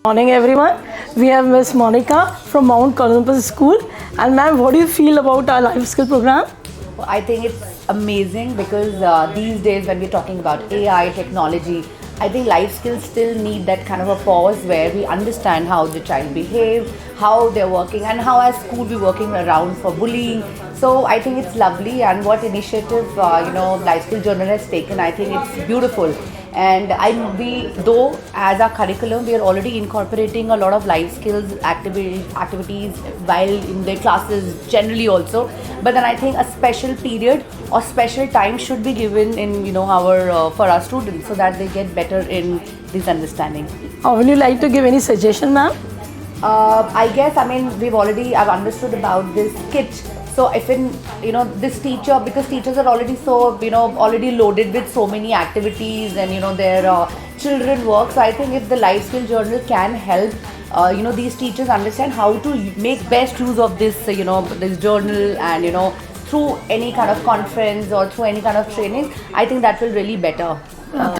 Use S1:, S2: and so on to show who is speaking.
S1: Morning everyone. We have Miss Monica from Mount Olympus School. And ma'am, what do you feel about our life skill program?
S2: I think it's amazing because these days when we're talking about AI technology, I think life skills still need that kind of a pause where we understand how the child behave, how they're working, and how as school we're working around for bullying. So I think it's lovely, and what initiative life skill journal has taken, I think it's beautiful. And we though as our curriculum we are already incorporating a lot of life skills activities while in their classes generally also, but then I think a special period or special time should be given in our for our students so that they get better in this understanding.
S1: Would you like to give any suggestion, ma'am?
S2: I guess I've understood about this kit. So if this teacher, because teachers are already so already loaded with so many activities and their children work. So I think if the life skill journal can help these teachers understand how to make best use of this this journal, and through any kind of conference or through any kind of training, I think that will really better.